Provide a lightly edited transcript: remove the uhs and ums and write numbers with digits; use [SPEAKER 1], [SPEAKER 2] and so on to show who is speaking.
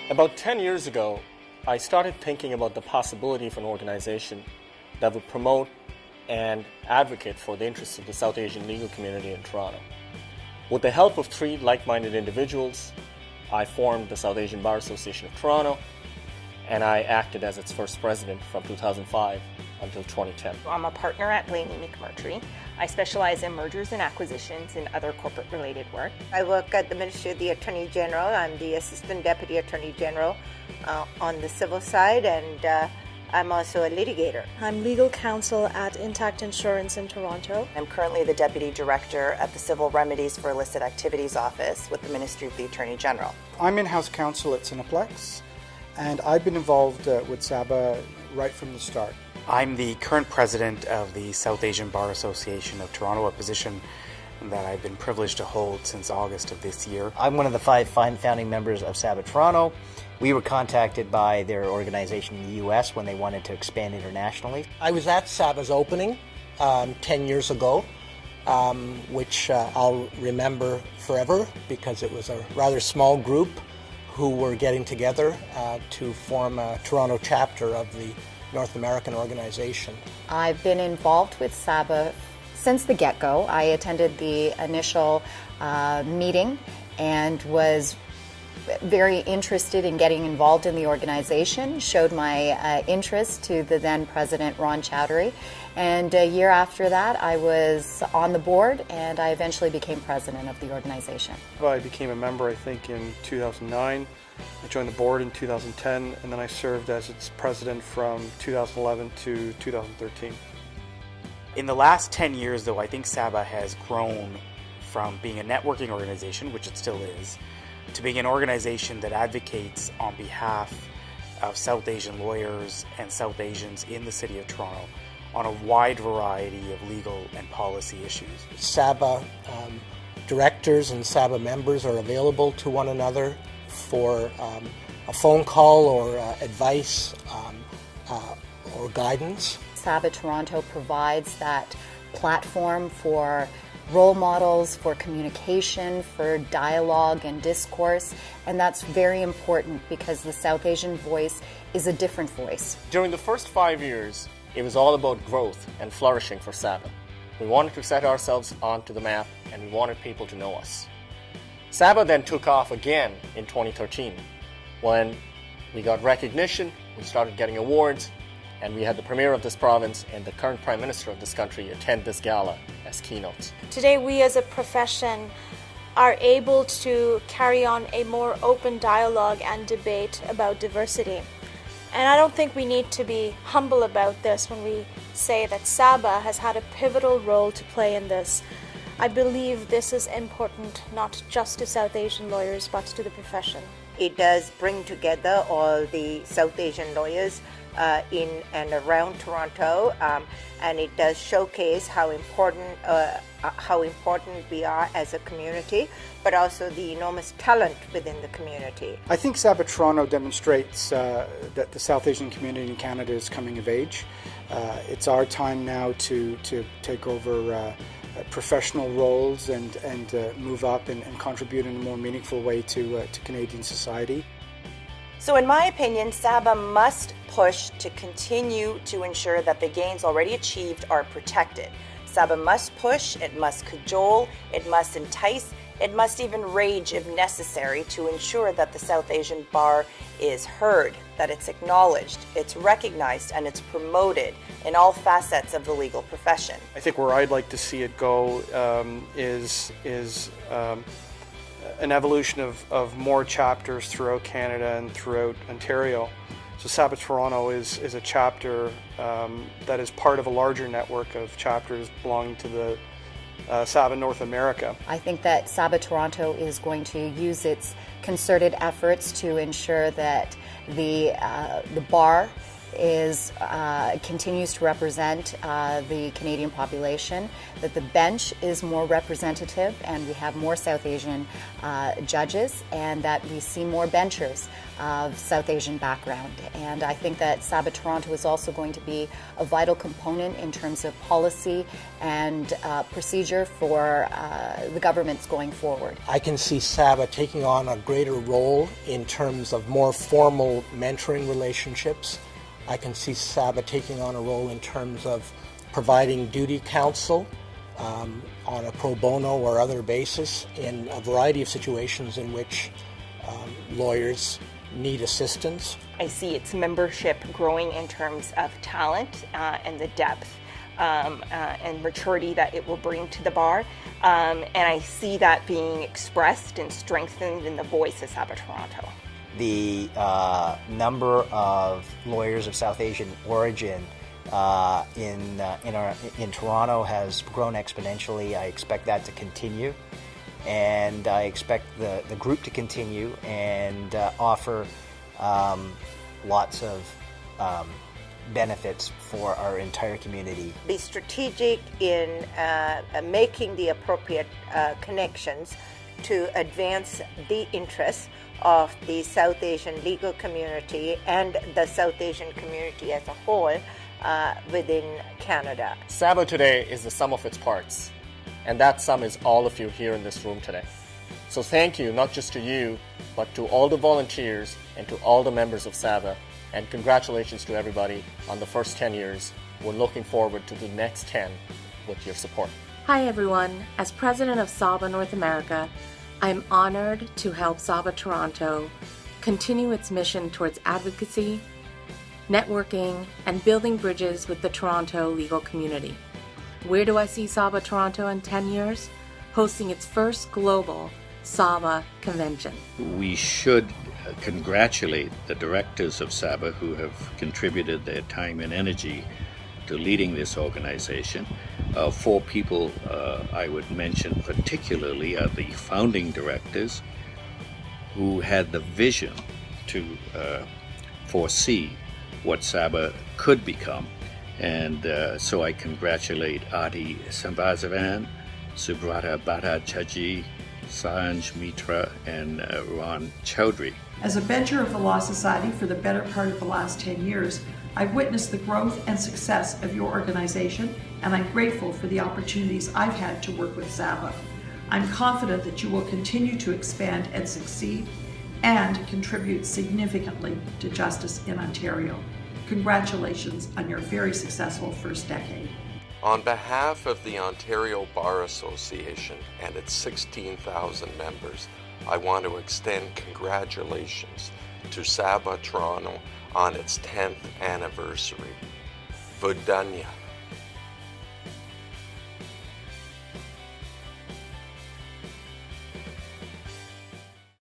[SPEAKER 1] About 10 years ago, I started thinking about the possibility of an organization that would promote and advocate for the interests of the South Asian legal community in Toronto. With the help of 3 like-minded individuals, I formed the South Asian Bar Association of Toronto, and I acted as its first president from 2005 until 2010.
[SPEAKER 2] I'm a partner at Laney McMurtry. I specialize in mergers and acquisitions and other corporate-related work.
[SPEAKER 3] I work at the Ministry of the Attorney General. I'm the Assistant Deputy Attorney General on the civil side, and I'm also a litigator.
[SPEAKER 4] I'm legal counsel at Intact Insurance in Toronto.
[SPEAKER 5] I'm currently the Deputy Director at the Civil Remedies for Illicit Activities Office with the Ministry of the Attorney General.
[SPEAKER 6] I'm in-house counsel at Cineplex, and I've been involved with SABA right from the start.
[SPEAKER 7] I'm the current president of the South Asian Bar Association of Toronto, a position that I've been privileged to hold since August of this year.
[SPEAKER 8] I'm one of the 5 founding members of SABA Toronto. We were contacted by their organization in the U.S. when they wanted to expand internationally.
[SPEAKER 9] I was at SABA's opening 10 years ago, which I'll remember forever because it was a rather small group who were getting together to form a Toronto chapter of the North American organization.
[SPEAKER 10] I've been involved with SABA since the get-go. I attended the initial meeting and was very interested in getting involved in the organization, showed my interest to the then president Ron Chowdhury, and a year after that I was on the board and I eventually became president of the organization.
[SPEAKER 11] I became a member I think in 2009. I joined the board in 2010, and then I served as its president from 2011 to 2013.
[SPEAKER 7] In the last 10 years, though, I think SABA has grown from being a networking organization, which it still is, to being an organization that advocates on behalf of South Asian lawyers and South Asians in the City of Toronto on a wide variety of legal and policy issues.
[SPEAKER 9] SABA directors and SABA members are available to one another for a phone call or advice or guidance.
[SPEAKER 10] SABA Toronto provides that platform for role models, for communication, for dialogue and discourse, and that's very important because the South Asian voice is a different voice.
[SPEAKER 1] During the first 5 years, it was all about growth and flourishing for SABA. We wanted to set ourselves onto the map, and we wanted people to know us. SABA then took off again in 2013 when we got recognition, we started getting awards, and we had the Premier of this province and the current Prime Minister of this country attend this gala as keynotes.
[SPEAKER 4] Today we as a profession are able to carry on a more open dialogue and debate about diversity. And I don't think we need to be humble about this when we say that SABA has had a pivotal role to play in this. I believe this is important not just to South Asian lawyers but to the profession.
[SPEAKER 3] It does bring together all the South Asian lawyers in and around Toronto, and it does showcase how important we are as a community, but also the enormous talent within the community.
[SPEAKER 6] I think SABA Toronto demonstrates that the South Asian community in Canada is coming of age. It's our time now to take over professional roles and move up and contribute in a more meaningful way to Canadian society.
[SPEAKER 5] So in my opinion, SABA must push to continue to ensure that the gains already achieved are protected. SABA must push, it must cajole, it must entice, it must even rage if necessary to ensure that the South Asian bar is heard, that it's acknowledged, it's recognized, and it's promoted in all facets of the legal profession.
[SPEAKER 11] I think where I'd like to see it go is an evolution of more chapters throughout Canada and throughout Ontario. So SABA Toronto is a chapter that is part of a larger network of chapters belonging to the SABA North America.
[SPEAKER 10] I think that SABA Toronto is going to use its concerted efforts to ensure that the bar continues to represent the Canadian population, that the bench is more representative and we have more South Asian judges, and that we see more benchers of South Asian background. And I think that SABA Toronto is also going to be a vital component in terms of policy and procedure for the governments going forward.
[SPEAKER 9] I can see SABA taking on a greater role in terms of more formal mentoring relationships. I can see SABA taking on a role in terms of providing duty counsel on a pro bono or other basis in a variety of situations in which lawyers need assistance.
[SPEAKER 2] I see its membership growing in terms of talent and the depth and maturity that it will bring to the bar. And I see that being expressed and strengthened in the voice of SABA Toronto.
[SPEAKER 8] The number of lawyers of South Asian origin in Toronto has grown exponentially. I expect that to continue, and I expect the group to continue and offer lots of benefits for our entire community.
[SPEAKER 3] Be strategic in making the appropriate connections to advance the interests of the South Asian legal community and the South Asian community as a whole within Canada.
[SPEAKER 1] SABA today is the sum of its parts, and that sum is all of you here in this room today. So thank you, not just to you, but to all the volunteers and to all the members of SABA, and congratulations to everybody on the first 10 years. We're looking forward to the next 10 with your support.
[SPEAKER 12] Hi everyone. As president of SABA North America, I'm honored to help SABA Toronto continue its mission towards advocacy, networking, and building bridges with the Toronto legal community. Where do I see SABA Toronto in 10 years? Hosting its first global SABA convention.
[SPEAKER 13] We should congratulate the directors of SABA who have contributed their time and energy to leading this organization. 4 people I would mention particularly are the founding directors who had the vision to foresee what SABA could become. And so I congratulate Adi Sambazavan, Subrata Bhattacharjee, Sanj Mitra, and Ron Chowdhury.
[SPEAKER 14] As a bencher of the Law Society for the better part of the last 10 years, I've witnessed the growth and success of your organization, and I'm grateful for the opportunities I've had to work with SABA. I'm confident that you will continue to expand and succeed and contribute significantly to justice in Ontario. Congratulations on your very successful first decade.
[SPEAKER 15] On behalf of the Ontario Bar Association and its 16,000 members, I want to extend congratulations to SABA Toronto on its 10th anniversary. Vudanya.